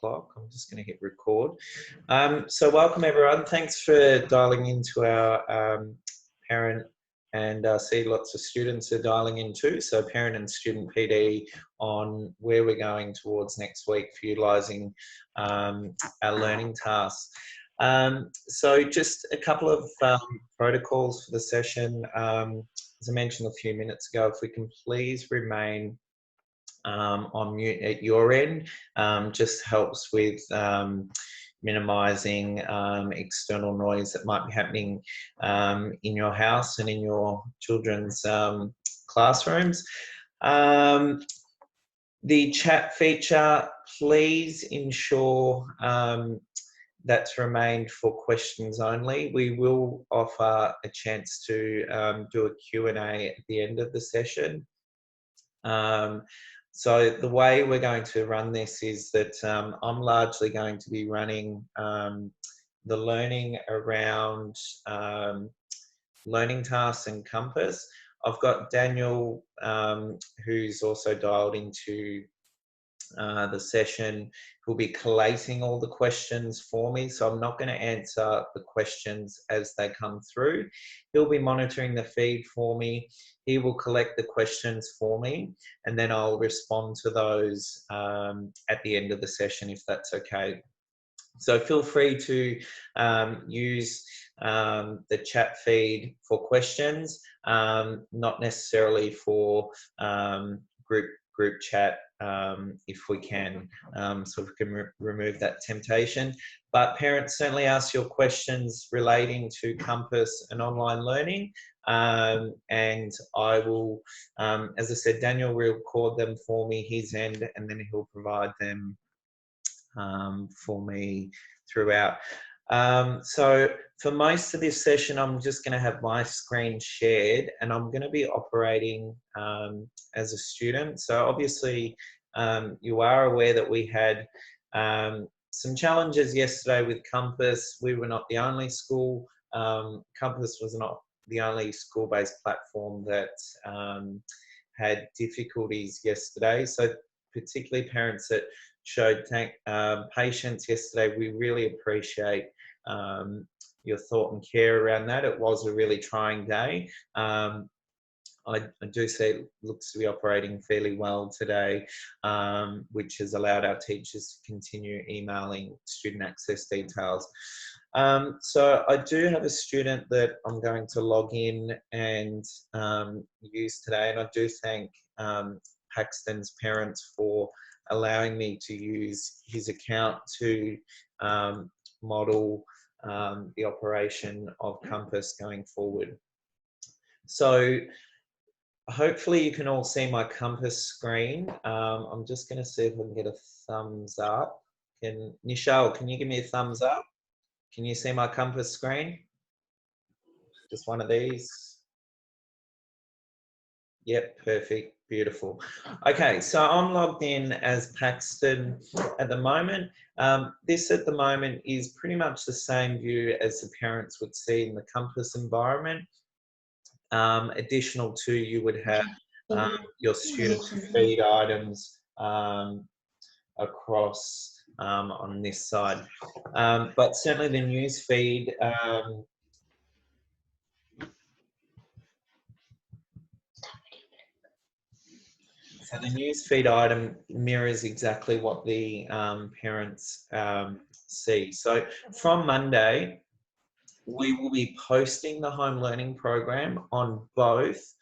o'clock. I'm just going to hit record. So welcome everyone. Thanks for dialing into our parent, and see lots of students are dialing in too. So parent and student PD on where we're going towards next week for utilising our learning tasks. So just a couple of protocols for the session. As I mentioned a few minutes ago, if we can please remain on mute at your end, just helps with minimising external noise that might be happening in your house and in your children's classrooms. The chat feature, please ensure that's remained for questions only. We will offer a chance to do a Q&A at the end of the session. So the way we're going to run this is that I'm largely going to be running the learning around learning tasks and Compass. I've got Daniel, who's also dialed into the session, who'll be collating all the questions for me. So I'm not going to answer the questions as they come through. He'll be monitoring the feed for me. He will collect the questions for me, and then I'll respond to those at the end of the session, if that's okay. So feel free to use the chat feed for questions, not necessarily for group chat, if we can, so we can remove that temptation. But parents, certainly ask your questions relating to Compass and online learning, and I will, as I said, Daniel will record them for me, his end, and then he'll provide them for me throughout. So for most of this session, I'm just going to have my screen shared, and I'm going to be operating as a student. So obviously you are aware that we had some challenges yesterday with Compass. We were not the only school. Compass was not the only school-based platform that had difficulties yesterday. So particularly parents that showed patience yesterday, we really appreciate your thought and care around that. It was a really trying day. I do see it looks to be operating fairly well today, which has allowed our teachers to continue emailing student access details. So I do have a student that I'm going to log in and use today, and I do thank Paxton's parents for allowing me to use his account to model the operation of Compass going forward. So hopefully you can all see my Compass screen. I'm just going to see if I can get a thumbs up. Nichelle, can you give me a thumbs up? Can you see my Compass screen? Just one of these. Yep, perfect, beautiful. Okay, so I'm logged in as Paxton at the moment. This at the moment is pretty much the same view as the parents would see in the Compass environment. Additional to, you would have your student feed items across on this side. But certainly the news feed, so the newsfeed item mirrors exactly what the parents see. So from Monday, we will be posting the home learning program on both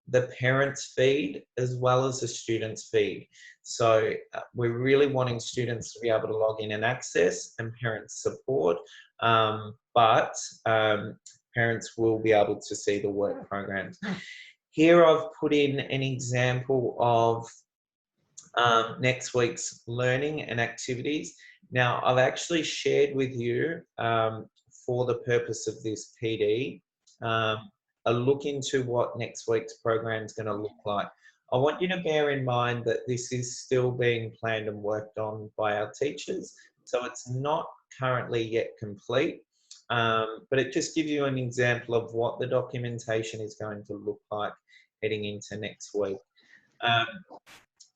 the parents' feed as well as the students' feed. So we're really wanting students to be able to log in and access, and parents support, but parents will be able to see the work programs. Here I've put in an example of next week's learning and activities. Now, I've actually shared with you, for the purpose of this PD, a look into what next week's program is going to look like. I want you to bear in mind that this is still being planned and worked on by our teachers, so it's not currently yet complete, but it just gives you an example of what the documentation is going to look like heading into next week.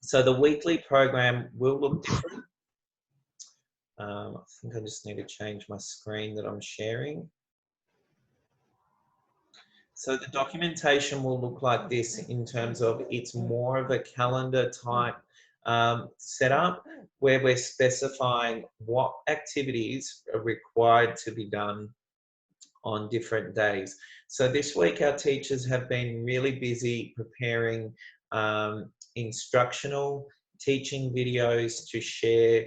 So the weekly program will look different. I think I just need to change my screen that I'm sharing. So the documentation will look like this in terms of it's more of a calendar type setup where we're specifying what activities are required to be done on different days. So this week our teachers have been really busy preparing instructional teaching videos to share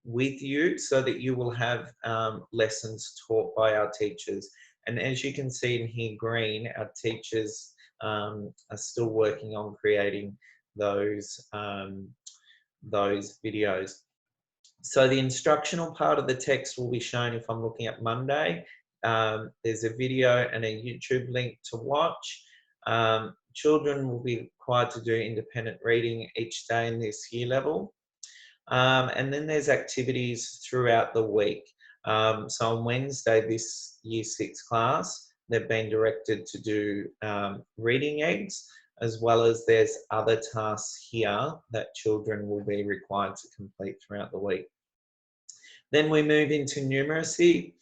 with you so that you will have lessons taught by our teachers. And as you can see in here green, our teachers are still working on creating those videos. So the instructional part of the text will be shown if I'm looking at Monday. There's a video and a YouTube link to watch. Children will be required to do independent reading each day in this year level. And then there's activities throughout the week. So on Wednesday, this year 6 class, they've been directed to do reading eggs, as well as there's other tasks here that children will be required to complete throughout the week. Then we move into numeracy.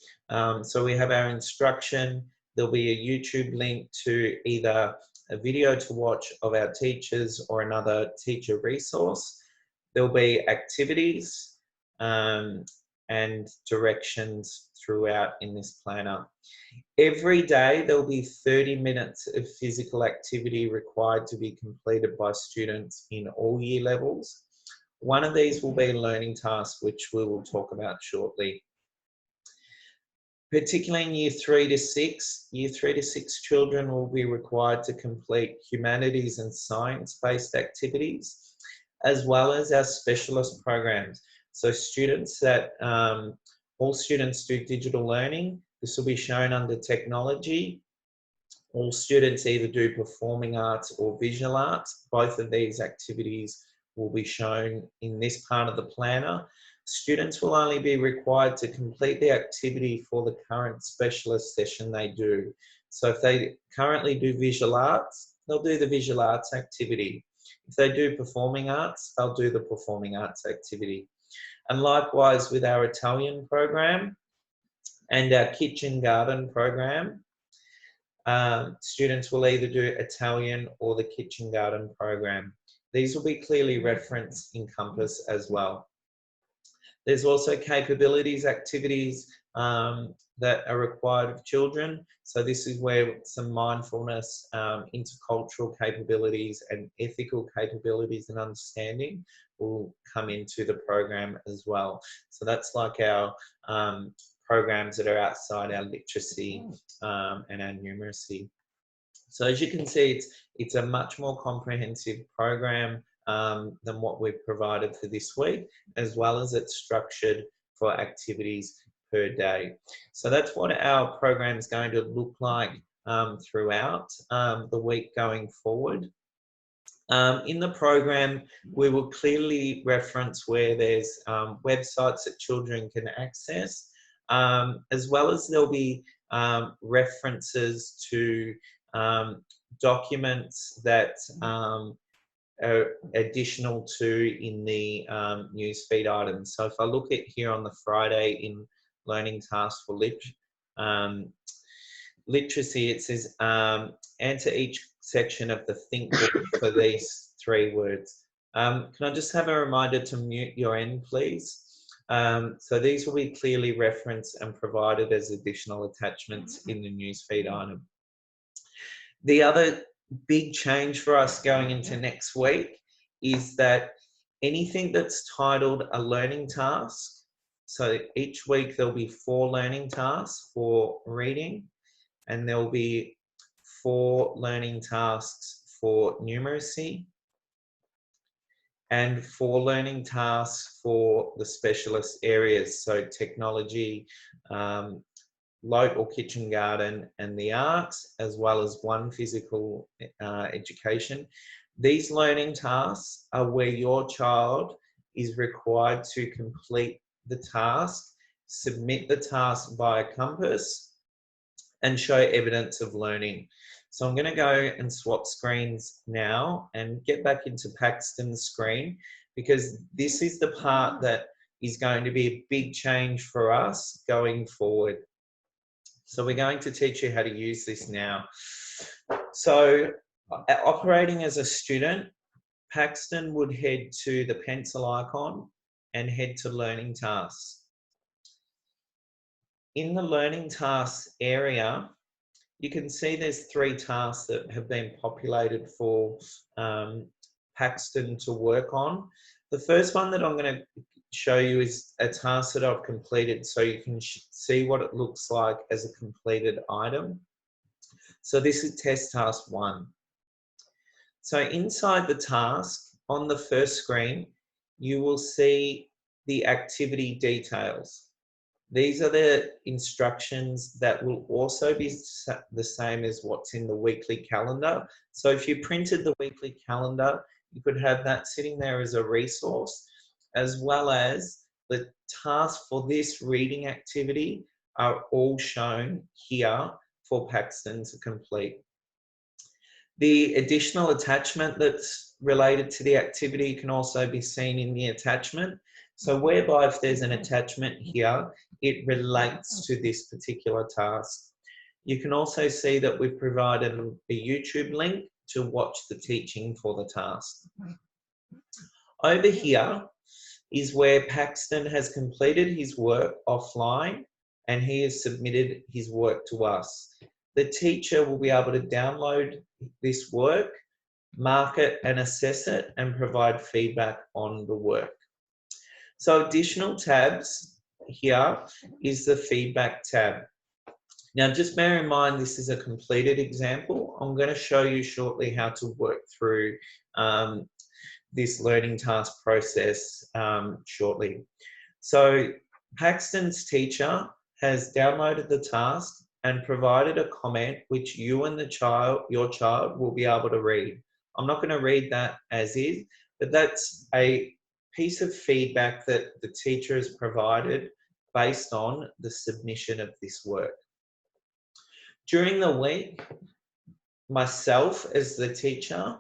So we have our instruction. There'll be a YouTube link to either a video to watch of our teachers or another teacher resource. There'll be activities and directions throughout in this planner. Every day there'll be 30 minutes of physical activity required to be completed by students in all year levels. One of these will be a learning task, which we will talk about shortly. Particularly in year 3 to 6, year 3 to 6 children will be required to complete humanities and science-based activities, as well as our specialist programs. So students that, all students do digital learning. This will be shown under technology. All students either do performing arts or visual arts. Both of these activities will be shown in this part of the planner. Students will only be required to complete the activity for the current specialist session they do. So if they currently do visual arts, they'll do the visual arts activity. If they do performing arts, they'll do the performing arts activity. And likewise with our Italian program and our kitchen garden program, students will either do Italian or the kitchen garden program. These will be clearly referenced in Compass as well. There's also capabilities activities that are required of children. So this is where some mindfulness, intercultural capabilities and ethical capabilities and understanding will come into the program as well. So that's like our programs that are outside our literacy and our numeracy. So as you can see, it's a much more comprehensive program than what we've provided for this week, as well as it's structured for activities per day. So that's what our program is going to look like throughout the week going forward. In the program, we will clearly reference where there's websites that children can access, as well as there'll be references to documents that are additional to in the newsfeed items. So if I look at here on the Friday in learning tasks for literacy, it says answer each section of the think book for these 3 words. Can I just have a reminder to mute your end, please? So these will be clearly referenced and provided as additional attachments in the newsfeed item. The other big change for us going into next week is that anything that's titled a learning task, so each week there'll be 4 learning tasks for reading, and there'll be 4 learning tasks for numeracy, and 4 learning tasks for the specialist areas, so technology, light or kitchen garden, and the arts, as well as 1 physical education. These learning tasks are where your child is required to complete the task, submit the task via Compass, and show evidence of learning. So I'm going to go and swap screens now and get back into Paxton's screen, because this is the part that is going to be a big change for us going forward. So we're going to teach you how to use this now. So operating as a student, Paxton would head to the pencil icon and head to learning tasks. In the learning tasks area, you can see there's 3 tasks that have been populated for Paxton to work on. The first one that I'm going to show you is a task that I've completed, so you can see what it looks like as a completed item. So this is test task 1. So inside the task, on the first screen, you will see the activity details. These are the instructions that will also be the same as what's in the weekly calendar. So if you printed the weekly calendar, you could have that sitting there as a resource, as well as the tasks for this reading activity are all shown here for Paxton to complete. The additional attachment that's related to the activity can also be seen in the attachment. So whereby if there's an attachment here, it relates to this particular task. You can also see that we've provided a YouTube link to watch the teaching for the task. Over here is where Paxton has completed his work offline and he has submitted his work to us. The teacher will be able to download this work, mark it and assess it, and provide feedback on the work. So additional tabs here is the feedback tab. Now just bear in mind this is a completed example. I'm going to show you shortly how to work through this learning task process shortly. So Paxton's teacher has downloaded the task and provided a comment which you and your child will be able to read. I'm not going to read that as is, but that's a piece of feedback that the teacher has provided based on the submission of this work. During the week, myself as the teacher,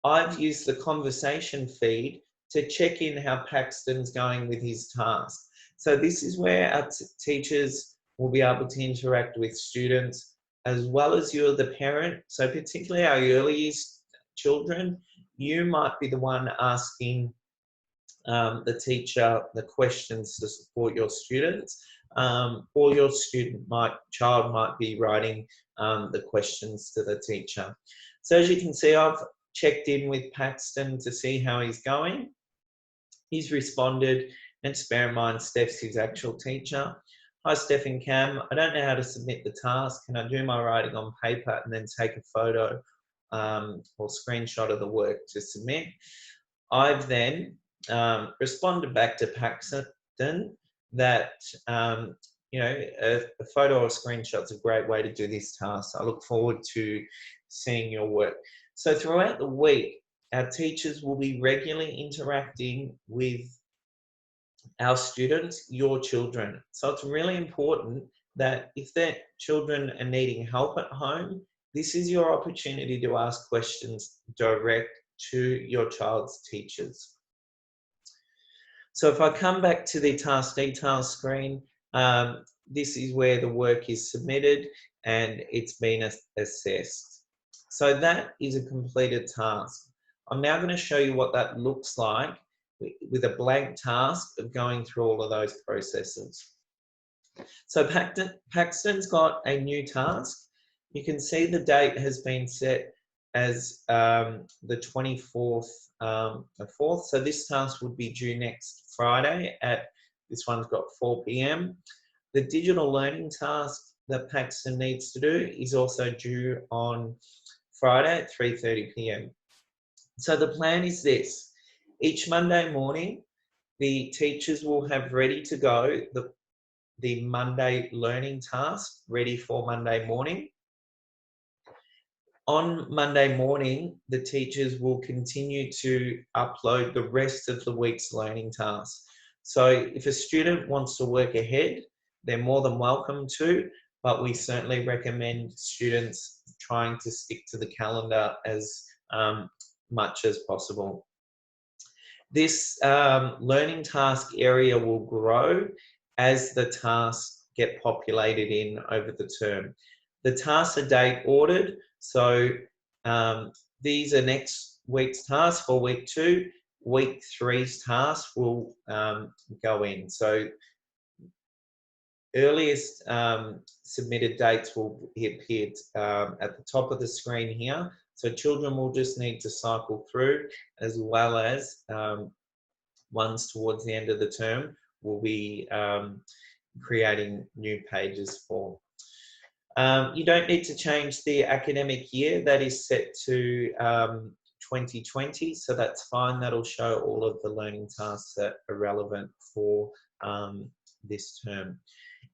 I've used the conversation feed to check in how Paxton's going with his task. So this is where our teachers will be able to interact with students as well as you're the parent. So particularly our early years children, you might be the one asking the teacher the questions to support your students, or your child might be writing the questions to the teacher. So as you can see, I've checked in with Paxton to see how he's going. He's responded, and to bear in mind, Steph's his actual teacher. Hi, Steph and Cam. I don't know how to submit the task. Can I do my writing on paper and then take a photo or screenshot of the work to submit? I've then responded back to Paxton that a photo or screenshot is a great way to do this task. I look forward to seeing your work. So throughout the week, our teachers will be regularly interacting with our students, your children. So it's really important that if their children are needing help at home, this is your opportunity to ask questions direct to your child's teachers. So if I come back to the task details screen, this is where the work is submitted and it's been assessed. So that is a completed task. I'm now going to show you what that looks like with a blank task of going through all of those processes. So Paxton's got a new task. You can see the date has been set as the 24th of 4th. So this task would be due next Friday this one's got 4 p.m. The digital learning task that Paxton needs to do is also due on Friday at 3:30 p.m. So the plan is this. Each Monday morning, the teachers will have ready to go the Monday learning task ready for Monday morning. On Monday morning, the teachers will continue to upload the rest of the week's learning tasks. So if a student wants to work ahead, they're more than welcome to, but we certainly recommend students trying to stick to the calendar as much as possible. This learning task area will grow as the tasks get populated in over the term. The tasks are date ordered, so these are next week's tasks for week 2. Week 3's tasks will go in. So earliest submitted dates will be appeared at the top of the screen here. So children will just need to cycle through, as well as ones towards the end of the term will be creating new pages for. You don't need to change the academic year. That is set to 2020, so that's fine. That'll show all of the learning tasks that are relevant for this term.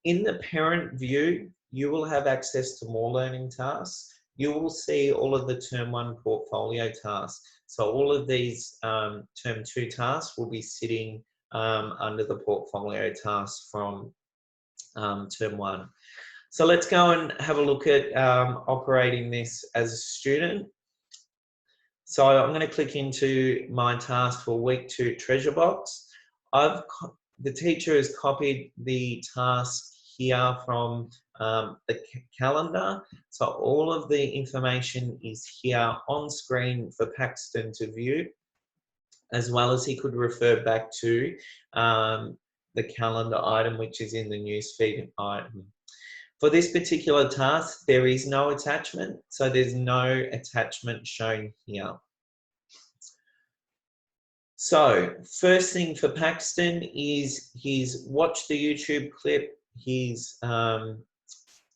In the parent view, you will have access to more learning tasks. You will see all of the Term 1 portfolio tasks. So all of these Term 2 tasks will be sitting under the portfolio tasks from Term 1. So let's go and have a look at operating this as a student. So I'm going to click into my task for week 2 treasure box. The teacher has copied the task here from the calendar. So all of the information is here on screen for Paxton to view, as well as he could refer back to the calendar item, which is in the newsfeed item. For this particular task, there is no attachment, so there's no attachment shown here. So first thing for Paxton is he's watched the YouTube clip. He's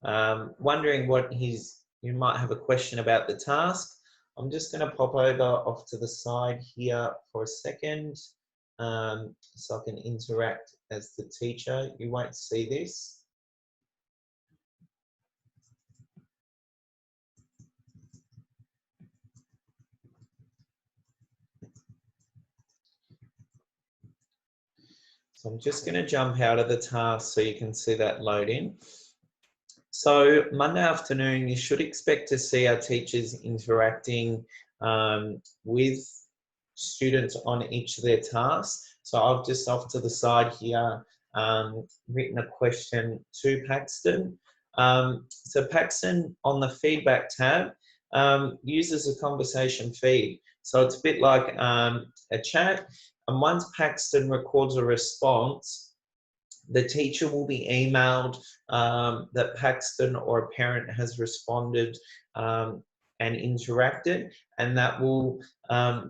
wondering what you might have a question about the task. I'm just going to pop over off to the side here for a second so I can interact as the teacher. You won't see this. So I'm just going to jump out of the task so you can see that load in. So Monday afternoon, you should expect to see our teachers interacting with students on each of their tasks. So I've just off to the side here written a question to Paxton. So Paxton on the feedback tab uses a conversation feed. So it's a bit like a chat. And once Paxton records a response, the teacher will be emailed that Paxton or a parent has responded and interacted, and that will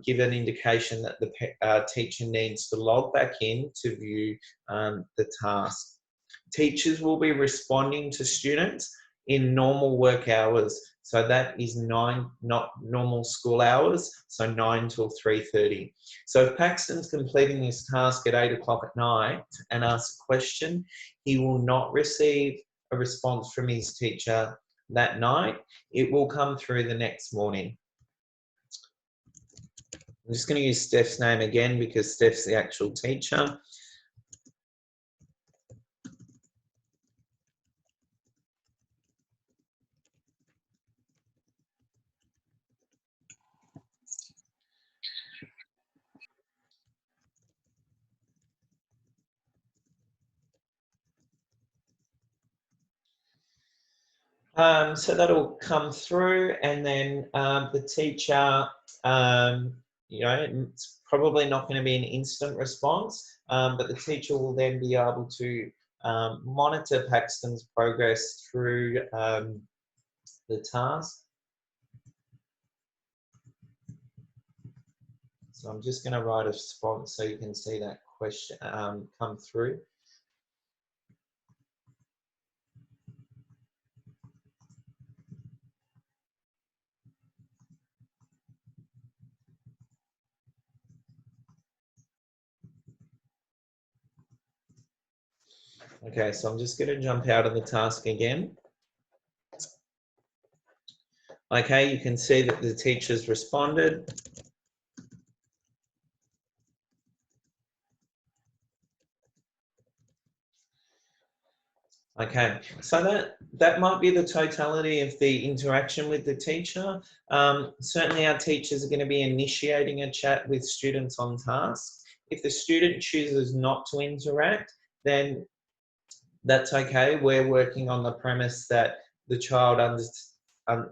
give an indication that the teacher needs to log back in to view the task. Teachers will be responding to students in normal work hours. So that is not normal school hours, so 9 till 3:30. So if Paxton's completing this task at 8 o'clock at night and asks a question, he will not receive a response from his teacher that night. It will come through the next morning. I'm just going to use Steph's name again because Steph's the actual teacher. So that'll come through, and then the teacher, it's probably not going to be an instant response, but the teacher will then be able to monitor Paxton's progress through the task. So I'm just going to write a response so you can see that question come through. Okay, so I'm just going to jump out of the task again. Okay, you can see that the teacher's responded. Okay, so that might be the totality of the interaction with the teacher. Certainly our teachers are going to be initiating a chat with students on task. If the student chooses not to interact, then that's okay. We're working on the premise that the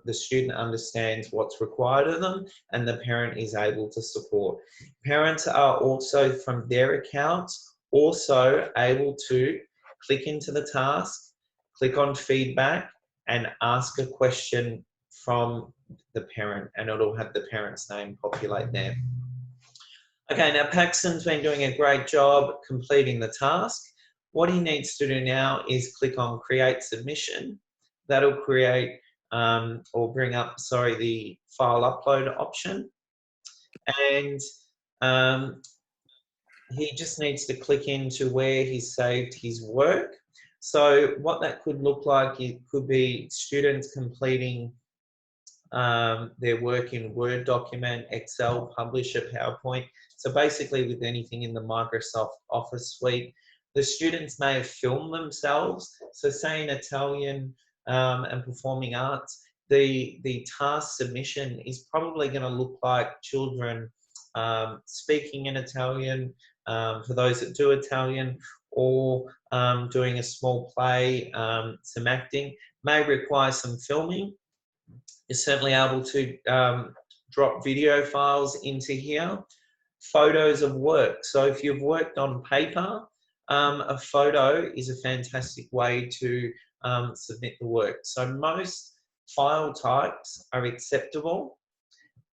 the student understands what's required of them and the parent is able to support. Parents are also, from their accounts, also able to click into the task, click on feedback and ask a question from the parent, and it'll have the parent's name populate there. Okay, now Paxton's been doing a great job completing the task. What he needs to do now is click on Create Submission. That'll create or bring up, sorry, the file upload option. And he just needs to click into where he's saved his work. So what that could look like, it could be students completing their work in Word document, Excel, Publisher, PowerPoint. So basically with anything in the Microsoft Office suite, the students may have filmed themselves. So say in Italian and performing arts, the task submission is probably going to look like children speaking in Italian, for those that do Italian, or doing a small play, some acting, may require some filming. You're certainly able to drop video files into here. Photos of work. So if you've worked on paper, a photo is a fantastic way to submit the work. So most file types are acceptable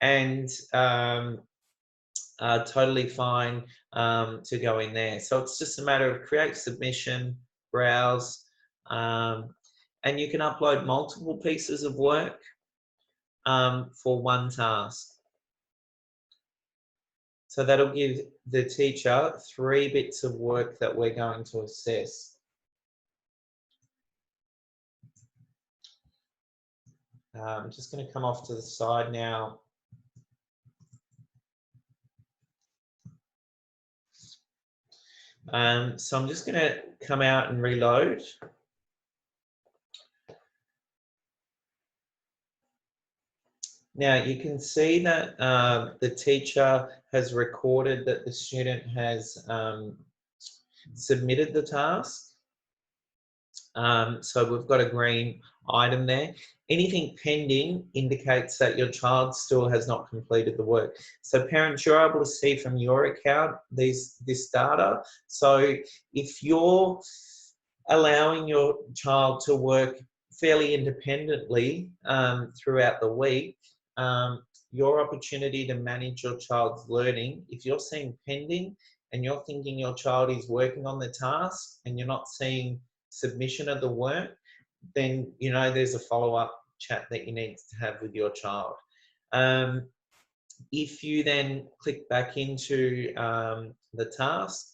and are totally fine to go in there. So it's just a matter of create submission, browse, and you can upload multiple pieces of work for one task. So that'll give the teacher 3 bits of work that we're going to assess. I'm just going to come off to the side now. So I'm just going to come out and reload. Now you can see that the teacher has recorded that the student has submitted the task. So we've got a green item there. Anything pending indicates that your child still has not completed the work. So parents, you're able to see from your account this data. So if you're allowing your child to work fairly independently throughout the week, your opportunity to manage your child's learning, if you're seeing pending and you're thinking your child is working on the task and you're not seeing submission of the work, then you know there's a follow-up chat that you need to have with your child. If you then click back into the task,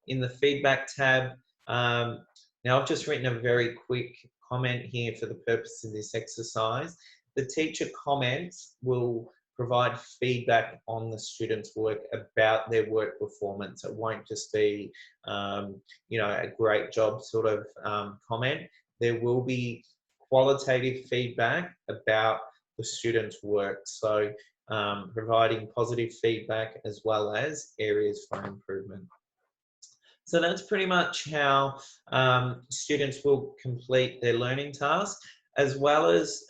in the feedback tab, now I've just written a very quick comment here for the purpose of this exercise. The teacher comments will provide feedback on the student's work about their work performance. It won't just be, you know, a great job sort of comment. There will be qualitative feedback about the student's work. So providing positive feedback as well as areas for improvement. So that's pretty much how students will complete their learning task, as well as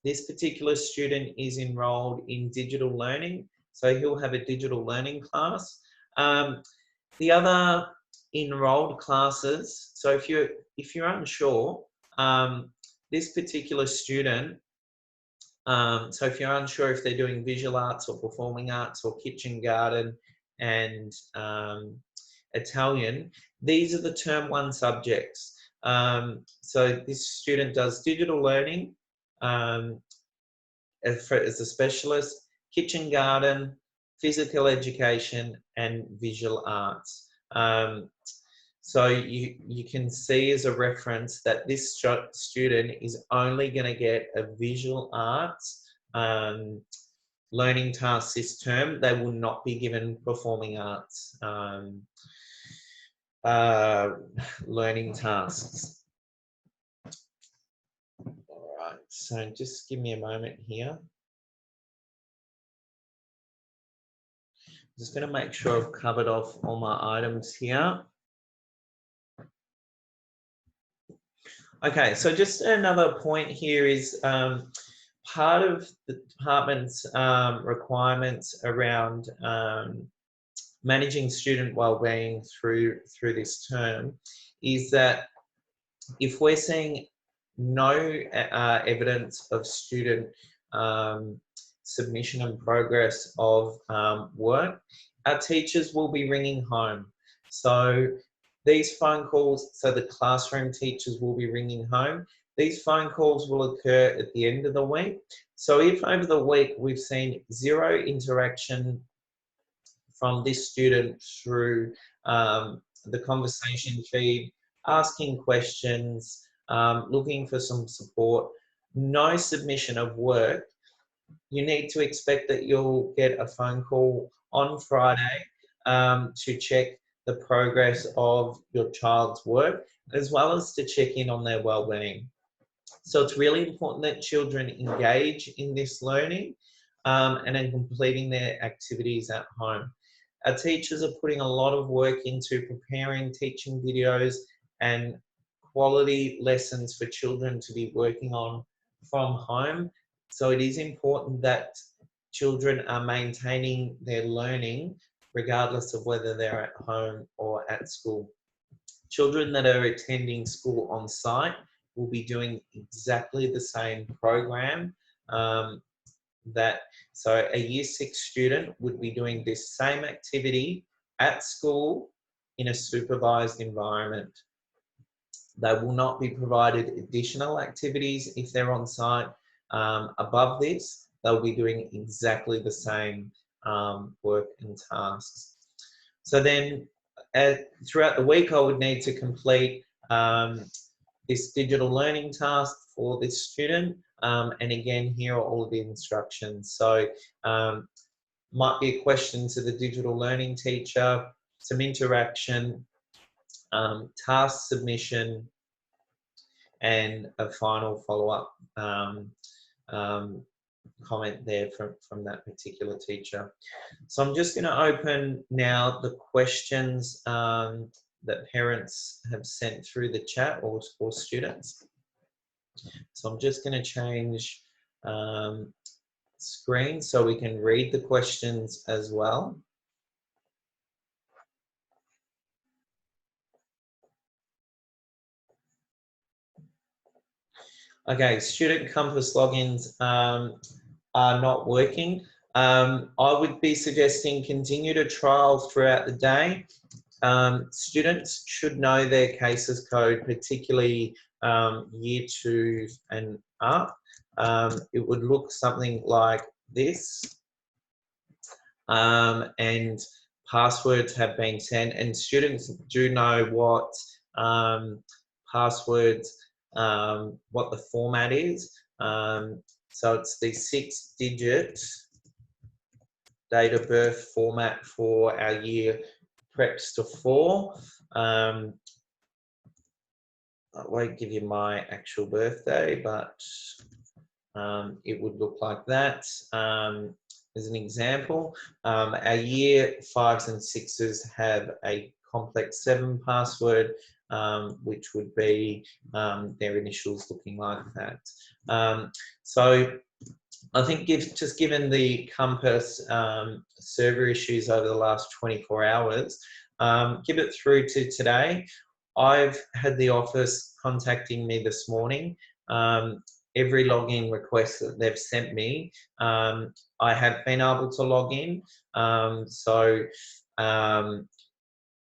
this particular student is enrolled in digital learning. So he'll have a digital learning class. The other enrolled classes, so if you're unsure, this particular student, so if you're unsure if they're doing visual arts or performing arts or kitchen garden and Italian, these are the term 1 subjects. So this student does digital learning as a specialist, kitchen garden, physical education, and visual arts. So you can see as a reference that this student is only going to get a visual arts learning task this term. They will not be given performing arts learning tasks. All right, so just give me a moment here. Just going to make sure I've covered off all my items here. Okay, so just another point here is part of the department's requirements around managing student wellbeing through this term is that if we're seeing no evidence of student submission and progress of work, our teachers will be ringing home. So these phone calls, so the classroom teachers will be ringing home. These phone calls will occur at the end of the week. So if over the week we've seen zero interaction from this student through the conversation feed, asking questions, looking for some support, no submission of work, you need to expect that you'll get a phone call on Friday to check the progress of your child's work, as well as to check in on their wellbeing. So it's really important that children engage in this learning and in completing their activities at home. Our teachers are putting a lot of work into preparing teaching videos and quality lessons for children to be working on from home. So it is important that children are maintaining their learning regardless of whether they're at home or at school. Children that are attending school on site will be doing exactly the same program so a year 6 student would be doing this same activity at school in a supervised environment. They will not be provided additional activities if they're on site above this. They'll be doing exactly the same work and tasks. So then throughout the week, I would need to complete this digital learning task for this student. And again, here are all of the instructions. So might be a question to the digital learning teacher, some interaction, task submission, and a final follow-up comment there from that particular teacher. So I'm just going to open now the questions that parents have sent through the chat or students. So I'm just going to change screen so we can read the questions as well. Okay, student Compass logins are not working. I would be suggesting continue to trial throughout the day. Students should know their cases code, particularly year 2 and up. It would look something like this. And passwords have been sent, and students do know what passwords, what the format is. So it's the 6-digit date of birth format for our year preps to 4. I won't give you my actual birthday, but it would look like that. As an example, our year 5s and 6s have a complex 7 password, which would be their initials looking like that. So I think just given the Compass server issues over the last 24 hours, give it through to today. I've had the office contacting me this morning. Every login request that they've sent me, I have been able to log in.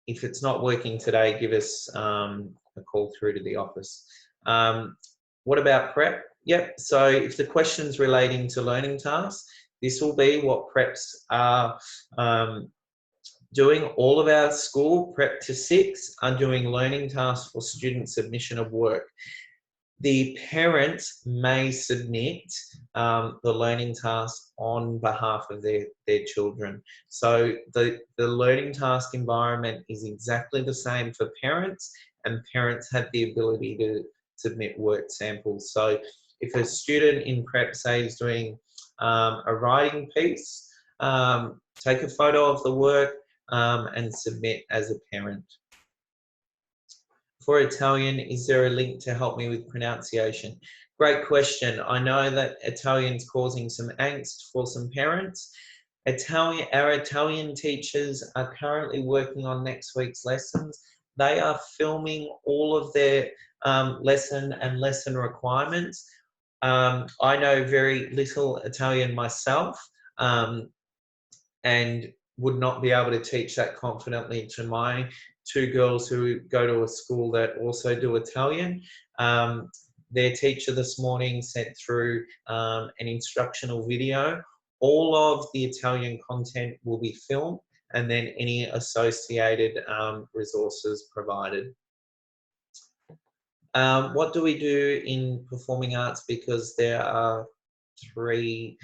If it's not working today, give us a call through to the office. What about prep? Yep, so if the question's relating to learning tasks, this will be what preps are doing. All of our school, prep to 6, are doing learning tasks for student submission of work. The parents may submit the learning task on behalf of their children. So the learning task environment is exactly the same for parents, and parents have the ability to submit work samples. So if a student in prep, say, is doing a writing piece, take a photo of the work and submit as a parent. For Italian, is there a link to help me with pronunciation? Great question. I know that Italian's causing some angst for some parents. Our Italian teachers are currently working on next week's lessons. They are filming all of their lesson requirements. I know very little Italian myself, and would not be able to teach that confidently to my two girls who go to a school that also do Italian. Their teacher this morning sent through an instructional video. All of the Italian content will be filmed, and then any associated resources provided. What do we do in performing arts? Because there are 3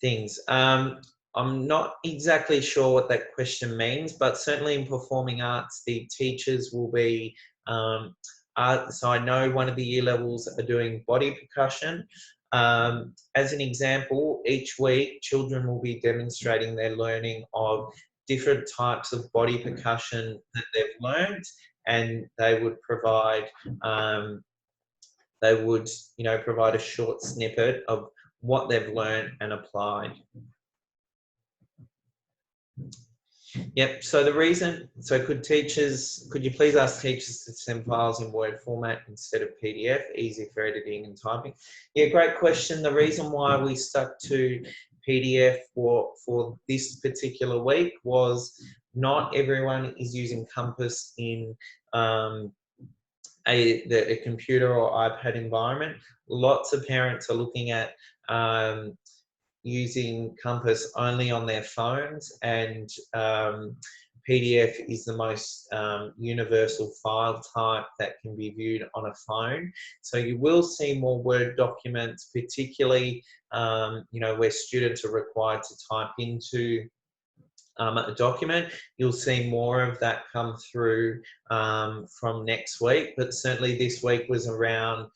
things. I'm not exactly sure what that question means, but certainly in performing arts, the teachers will be, so I know one of the year levels are doing body percussion. As an example, each week, children will be demonstrating their learning of different types of body percussion that they've learned, and they would provide, provide a short snippet of what they've learned and applied. Yep, so could you please ask teachers to send files in Word format instead of PDF, easy for editing and typing? Yeah, great question. The reason why we stuck to PDF for this particular week was not everyone is using Compass in a computer or iPad environment. Lots of parents are looking at using Compass only on their phones, and PDF is the most universal file type that can be viewed on a phone. So you will see more Word documents, particularly where students are required to type into a document. You'll see more of that come through from next week, but certainly this week was around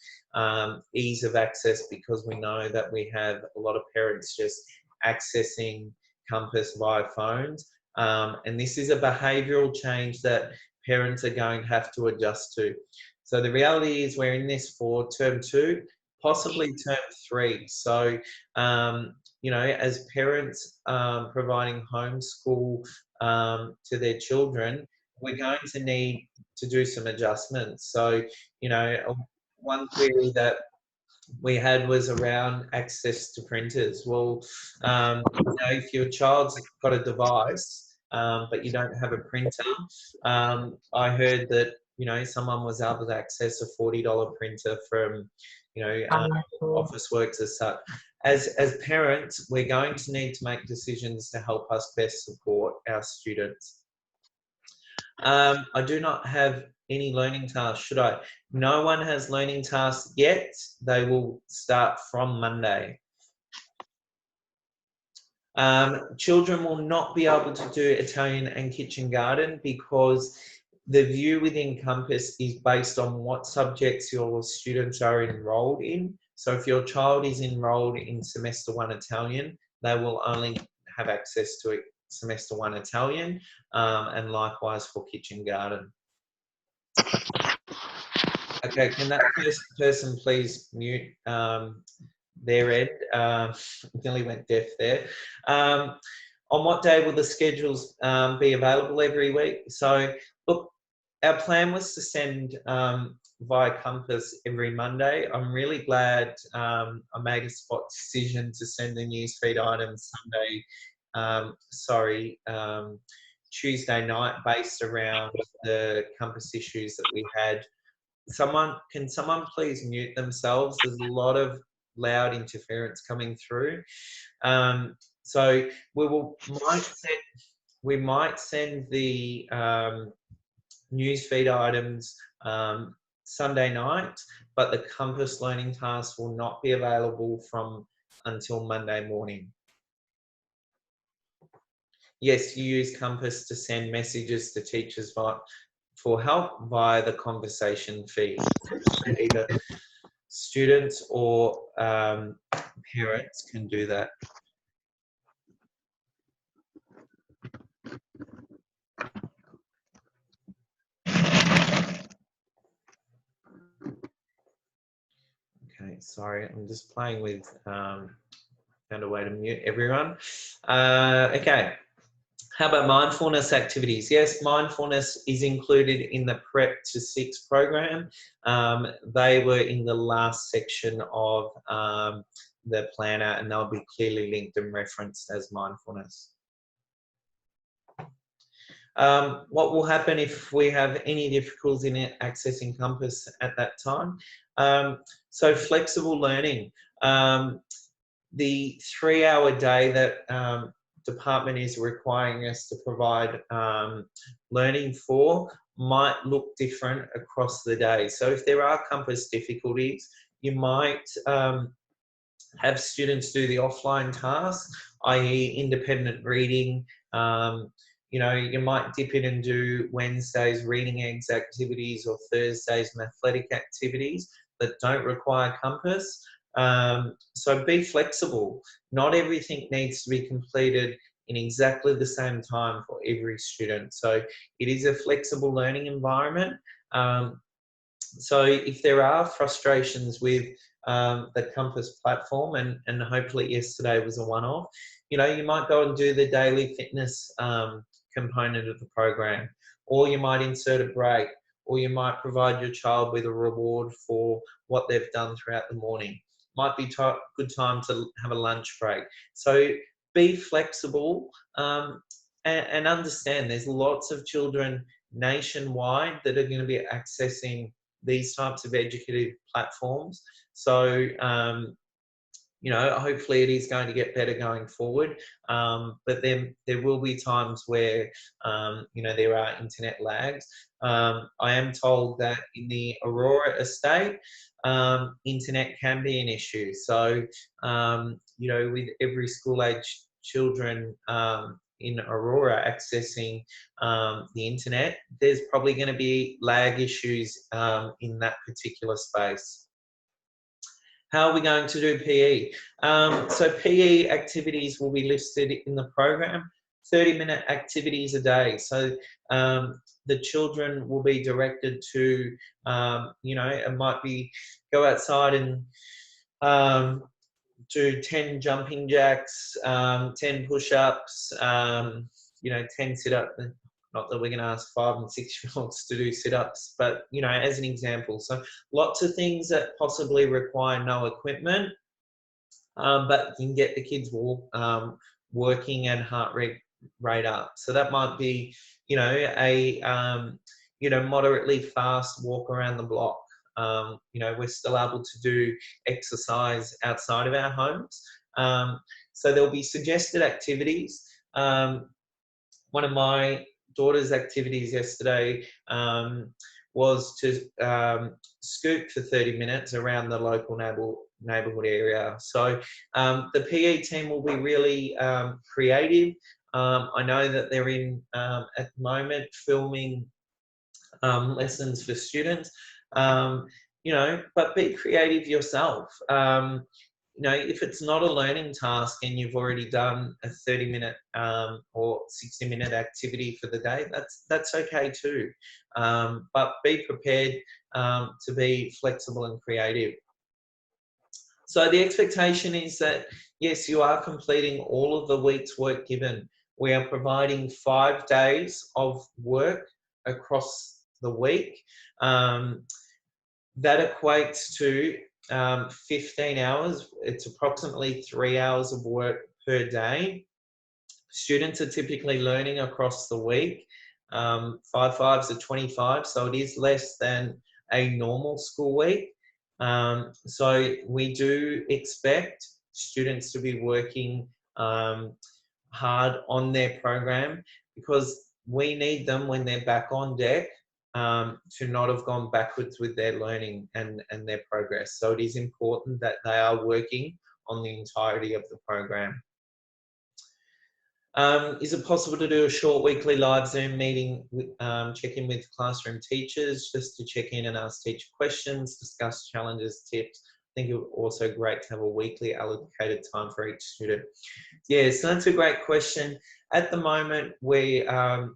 ease of access, because we know that we have a lot of parents just accessing Compass via phones, and this is a behavioural change that parents are going to have to adjust to. So the reality is we're in this for term 2, possibly term 3. So as parents providing homeschool to their children, we're going to need to do some adjustments. So, one query that we had was around access to printers. Well, if your child's got a device, but you don't have a printer, I heard that, someone was able to access a $40 printer from, Officeworks as such. As parents, we're going to need to make decisions to help us best support our students. I do not have any learning tasks, should I? No one has learning tasks yet. They will start from Monday. Children will not be able to do Italian and kitchen garden, because the view within Compass is based on what subjects your students are enrolled in. So if your child is enrolled in semester 1 Italian, they will only have access to semester 1 Italian, and likewise for kitchen garden. Okay, can that first person please mute their end? Nearly went deaf there. On what day will the schedules be available every week? So, look, our plan was to send via Compass every Monday. I'm really glad I made a spot decision to send the newsfeed items Tuesday night, based around the Compass issues that we had. Can someone please mute themselves? There's a lot of loud interference coming through. So we might send the newsfeed items Sunday night, but the Compass learning tasks will not be available until Monday morning. Yes, you use Compass to send messages to teachers for help via the conversation feed. Either students or parents can do that. Sorry, I'm just playing with, found a way to mute everyone. Okay. How about mindfulness activities? Yes, mindfulness is included in the Prep to 6 program. They were in the last section of the planner, and they'll be clearly linked and referenced as mindfulness. What will happen if we have any difficulties in accessing Compass at that time? So flexible learning. The 3-hour day that department is requiring us to provide learning for might look different across the day. So if there are Compass difficulties, you might have students do the offline tasks, i.e. independent reading. You might dip in and do Wednesday's reading eggs activities or Thursday's mathematic activities that don't require Compass. So be flexible. Not everything needs to be completed in exactly the same time for every student. So it is a flexible learning environment. So if there are frustrations with the Compass platform, and hopefully yesterday was a one-off, you might go and do the daily fitness component of the program, or you might insert a break, or you might provide your child with a reward for what they've done throughout the morning. Might be good time to have a lunch break. So be flexible and understand there's lots of children nationwide that are going to be accessing these types of educative platforms. So, hopefully it is going to get better going forward. But then there will be times where, there are internet lags. I am told that in the Aurora estate, internet can be an issue. So, with every school age children in Aurora accessing the internet, there's probably going to be lag issues in that particular space. How are we going to do PE? So PE activities will be listed in the program, 30-minute activities a day. So the children will be directed to, it might be go outside and do 10 jumping jacks, 10 push-ups, 10 sit-ups. Not that we're going to ask 5 and 6-year-olds to do sit-ups, but, as an example. So lots of things that possibly require no equipment, but you can get the kids working and heart rate up. So that might be, a moderately fast walk around the block. We're still able to do exercise outside of our homes. So there'll be suggested activities. One of my daughter's activities yesterday was to scoot for 30 minutes around the local neighbourhood area. So the PE team will be really creative. I know that they're in, at the moment, filming lessons for students, but be creative yourself. If it's not a learning task and you've already done a 30-minute or 60-minute activity for the day, that's okay too. But be prepared to be flexible and creative. So the expectation is that, yes, you are completing all of the week's work given. We are providing 5 days of work across the week. That equates to 15 hours. It's approximately 3 hours of work per day. Students are typically learning across the week. 5 5s are 25, so it is less than a normal school week. So we do expect students to be working hard on their program, because we need them when they're back on deck to not have gone backwards with their learning and their progress. So it is important that they are working on the entirety of the program. Is it possible to do a short weekly live Zoom meeting, check in with classroom teachers, just to check in and ask teacher questions, discuss challenges, tips? I think it would also great to have a weekly allocated time for each student. Yeah, so that's a great question. At the moment, we are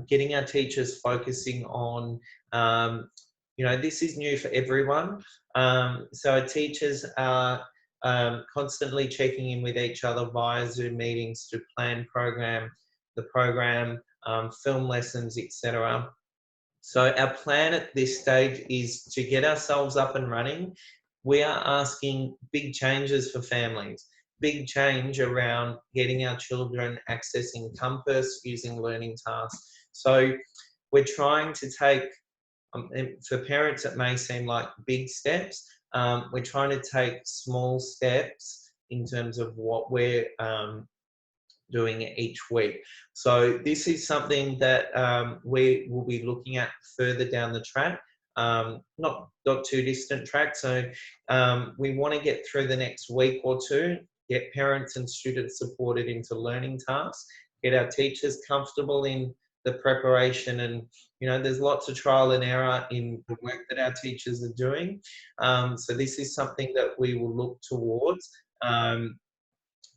getting our teachers focusing on this is new for everyone. So our teachers are constantly checking in with each other via Zoom meetings to plan the program, film lessons, etc. So our plan at this stage is to get ourselves up and running. We are asking big changes for families, big change around getting our children accessing Compass, using learning tasks. So we're trying to take, for parents it may seem like big steps, we're trying to take small steps in terms of what we're doing each week. So this is something that we will be looking at further down the track, not too distant track. So we want to get through the next week or two, get parents and students supported into learning tasks, get our teachers comfortable in the preparation, and there's lots of trial and error in the work that our teachers are doing. So this is something that we will look towards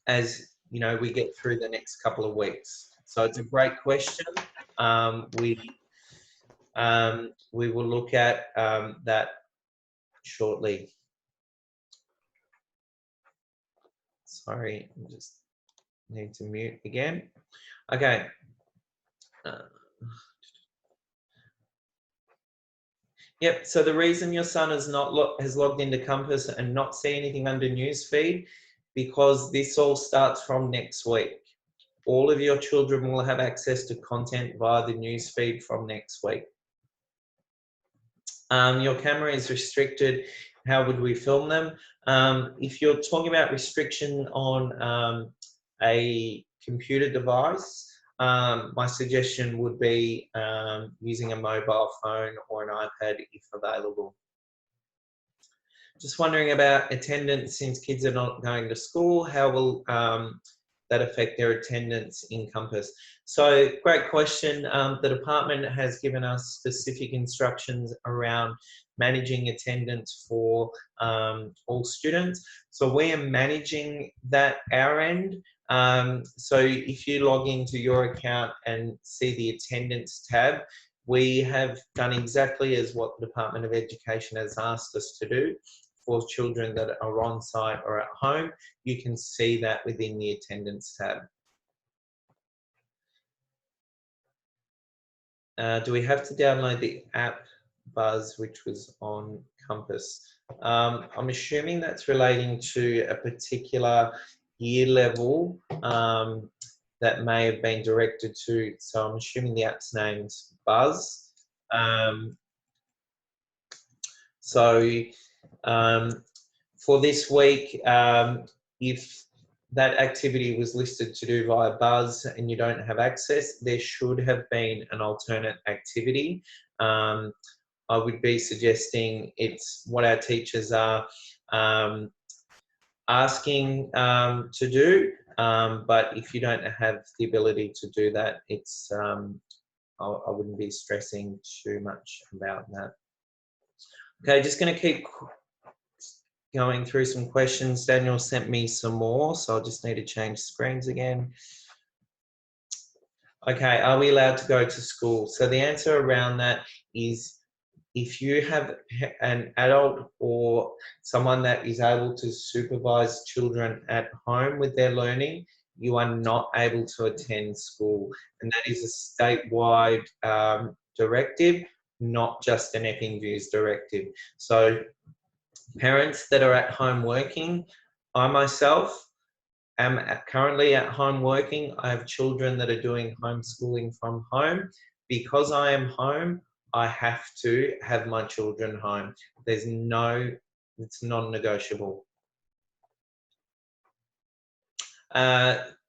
as we get through the next couple of weeks. So it's a great question. We will look at that shortly. Sorry, I just need to mute again. Okay. Yep. So the reason your son has logged into Compass and not see anything under newsfeed, because this all starts from next week. All of your children will have access to content via the newsfeed from next week. Your camera is restricted. How would we film them? If you're talking about restriction on a computer device, my suggestion would be using a mobile phone or an iPad if available. Just wondering about attendance since kids are not going to school. How will that affect their attendance in Compass? So great question. The department has given us specific instructions around managing attendance for all students. So we are managing that our end. So if you log into your account and see the attendance tab, we have done exactly as what the Department of Education has asked us to do. For children that are on site or at home, you can see that within the attendance tab. Do we have to download the app Buzz, which was on Compass? I'm assuming that's relating to a particular year level that may have been directed to, so I'm assuming the app's name's Buzz. For this week, if that activity was listed to do via Buzz and you don't have access, there should have been an alternate activity. I would be suggesting it's what our teachers are asking to do, but if you don't have the ability to do that, it's I wouldn't be stressing too much about that. Okay, just going to keep going through some questions. Daniel sent me some more, so I'll just need to change screens again. Okay, are we allowed to go to school? So the answer around that is if you have an adult or someone that is able to supervise children at home with their learning, you are not able to attend school. And that is a statewide directive, not just an Epping Views directive. So parents that are at home working, I myself am currently at home working. I have children that are doing homeschooling from home. Because I am home, I have to have my children home. It's non-negotiable.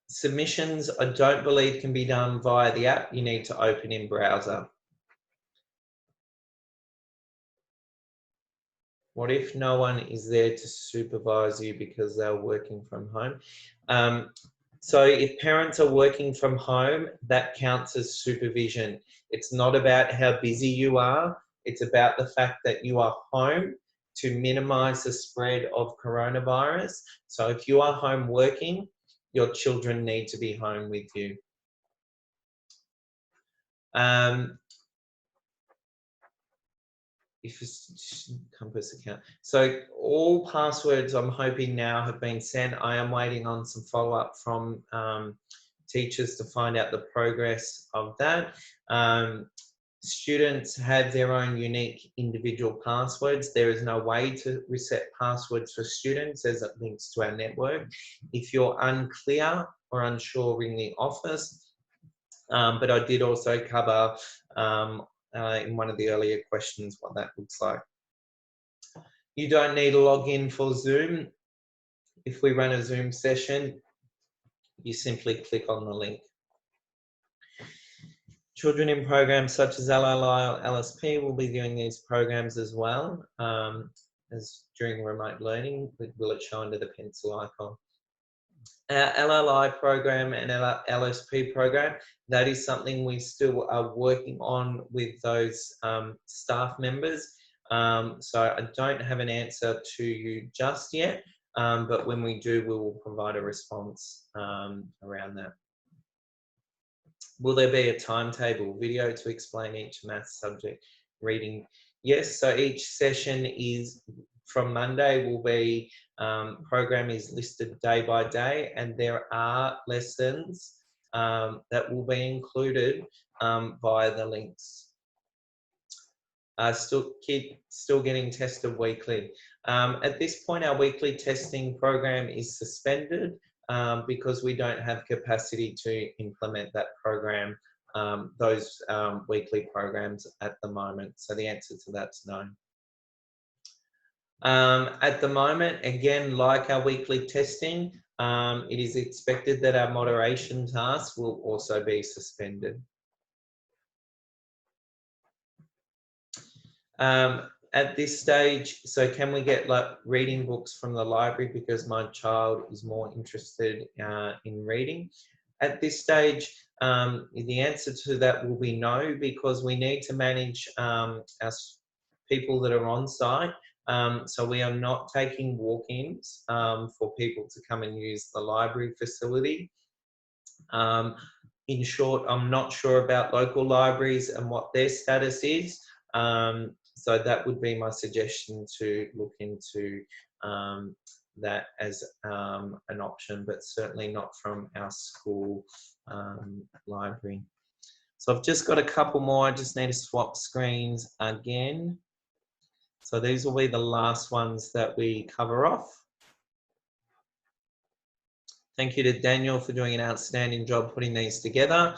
Submissions, I don't believe can be done via the app. You need to open in browser. What if no one is there to supervise you because they're working from home? So if parents are working from home, that counts as supervision. It's not about how busy you are. It's about the fact that you are home to minimize the spread of coronavirus. So if you are home working, your children need to be home with you. if it's Compass account. So all passwords I'm hoping now have been sent. I am waiting on some follow-up from teachers to find out the progress of that. Students have their own unique individual passwords. There is no way to reset passwords for students as it links to our network. If you're unclear or unsure, ring the office. But I did also cover in one of the earlier questions what that looks like. You don't need a login for Zoom. If we run a Zoom session, you simply click on the link. Children in programs such as LLI or LSP will be doing these programs as well as during remote learning. Will it show under the pencil icon? Our LLI program and LSP program, that is something we still are working on with those staff members. So I don't have an answer to you just yet, but when we do, we will provide a response around that. Will there be a timetable video to explain each maths subject? Reading? Yes, so each session is from Monday will be, program is listed day by day, and there are lessons that will be included via the links. Still getting tested weekly. At this point, our weekly testing program is suspended because we don't have capacity to implement that program, those weekly programs at the moment. So the answer to that's no. At the moment, again, like our weekly testing, it is expected that our moderation tasks will also be suspended. At this stage, so can we get like reading books from the library because my child is more interested in reading? At this stage, the answer to that will be no, because we need to manage our people that are on site. So we are not taking walk-ins for people to come and use the library facility. In short, I'm not sure about local libraries and what their status is. So that would be my suggestion, to look into that as an option, but certainly not from our school library. So I've just got a couple more. I just need to swap screens again. So these will be the last ones that we cover off. Thank you to Daniel for doing an outstanding job putting these together.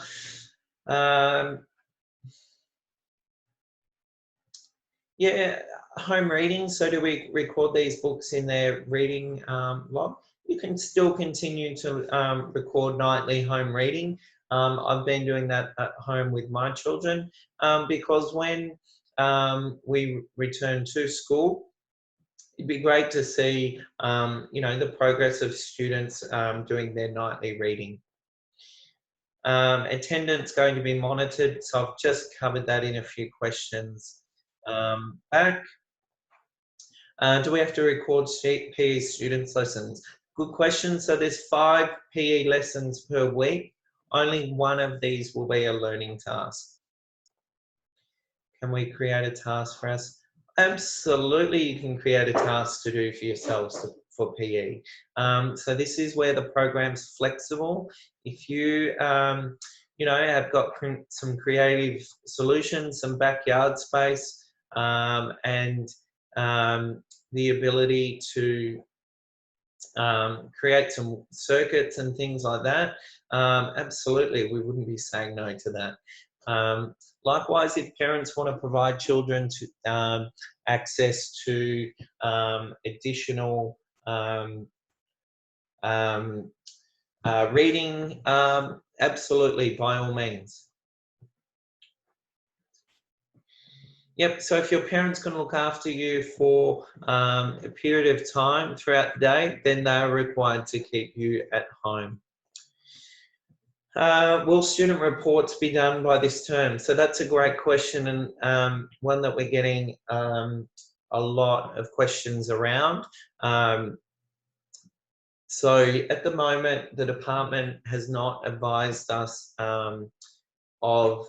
Yeah, home reading. So do we record these books in their reading log? You can still continue to record nightly home reading. I've been doing that at home with my children because when we return to school, it'd be great to see, you know, the progress of students doing their nightly reading. Attendance going to be monitored, so I've just covered that in a few questions back. Do we have to record PE students' lessons? Good question. So there's 5 PE lessons per week. Only one of these will be a learning task. Can we create a task for us? Absolutely, you can create a task to do for yourselves for PE. So this is where the program's flexible. If you, you know, have got some creative solutions, some backyard space, and the ability to create some circuits and things like that, absolutely, we wouldn't be saying no to that. Likewise, if parents want to provide children to access to additional reading, absolutely, by all means. Yep, so if your parents can look after you for a period of time throughout the day, then they are required to keep you at home. Will student reports be done by this term? So that's a great question, and one that we're getting a lot of questions around. So at the moment, the department has not advised us of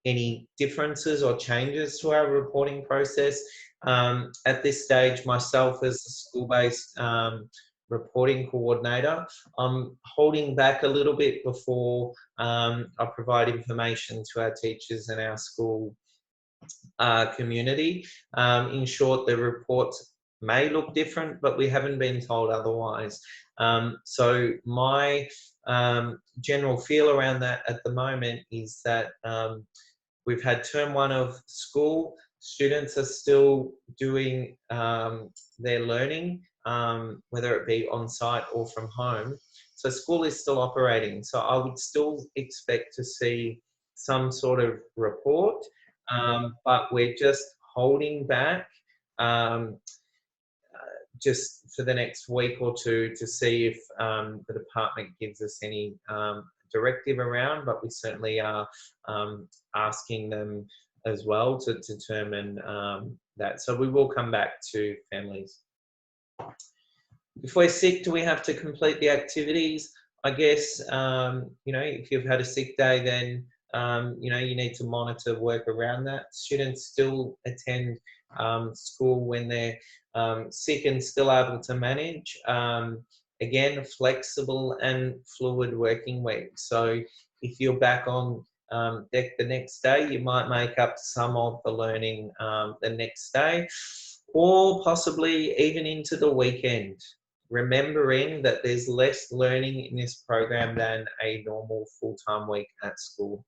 any differences or changes to our reporting process. At this stage, myself as a school-based reporting coordinator, I'm holding back a little bit before I provide information to our teachers and our school community. In short, the reports may look different, but we haven't been told otherwise. So my general feel around that at the moment is that we've had term 1 of school. Students are still doing their learning, whether it be on site or from home. So school is still operating. So I would still expect to see some sort of report, but we're just holding back just for the next week or two to see if the department gives us any directive around, but we certainly are asking them as well to determine that. So we will come back to families. If we're sick, do we have to complete the activities? I guess, you know, if you've had a sick day, then, you know, you need to monitor work around that. Students still attend school when they're sick and still able to manage. Again, flexible and fluid working week. So if you're back on deck the next day, you might make up some of the learning the next day, or possibly even into the weekend, remembering that there's less learning in this program than a normal full-time week at school.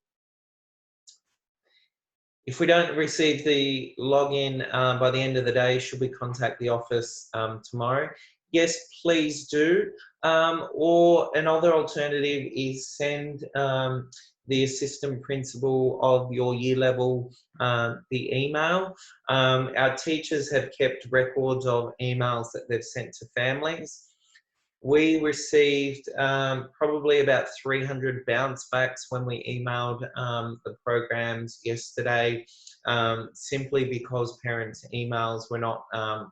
If we don't receive the login by the end of the day, should we contact the office tomorrow? Yes, please do. Or another alternative is send the assistant principal of your year level the email. Our teachers have kept records of emails that they've sent to families. We received probably about 300 bounce backs when we emailed the programs yesterday, simply because parents' emails were not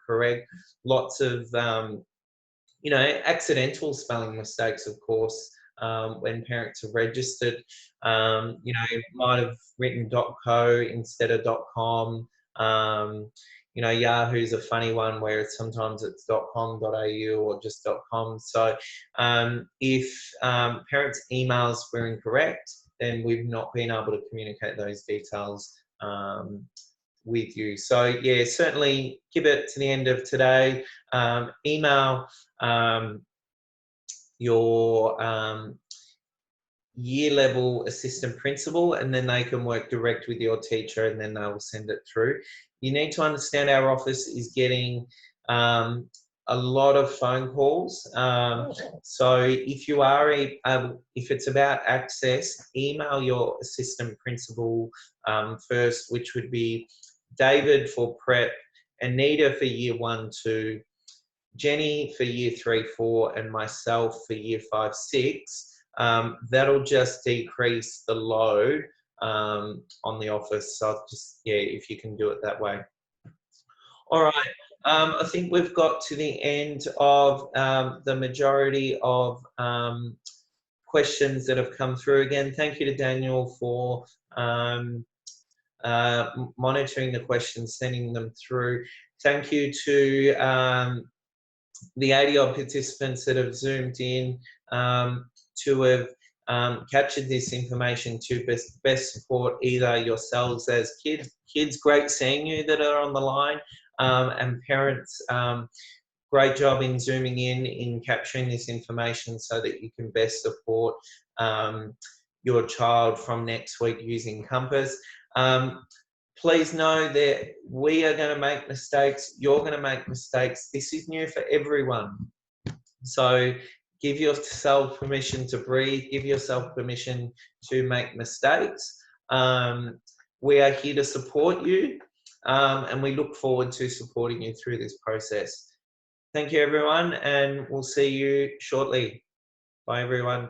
correct. Lots of, you know, accidental spelling mistakes, of course, when parents are registered. You know, might have written .co instead of .com. You know, Yahoo's a funny one where sometimes it's .com.au or just .com. So if parents' emails were incorrect, then we've not been able to communicate those details with you. So yeah, certainly give it to the end of today. Email your year level assistant principal, and then they can work direct with your teacher, and then they will send it through. You need to understand our office is getting a lot of phone calls. So if you are if it's about access, email your assistant principal first, which would be David for prep, Anita for year 1, 2, Jenny for year 3, 4, and myself for year 5, 6. That'll just decrease the load on the office. So just, yeah, if you can do it that way. All right. I think we've got to the end of the majority of questions that have come through. Again, thank you to Daniel for monitoring the questions, sending them through. Thank you to the 80-odd participants that have zoomed in to have captured this information to best support either yourselves as kids, great seeing you that are on the line, and parents, great job in zooming in capturing this information so that you can best support your child from next week using Compass. Please know that we are going to make mistakes. You're going to make mistakes. This is new for everyone. So give yourself permission to breathe. Give yourself permission to make mistakes. We are here to support you, and we look forward to supporting you through this process. Thank you, everyone, and we'll see you shortly. Bye, everyone.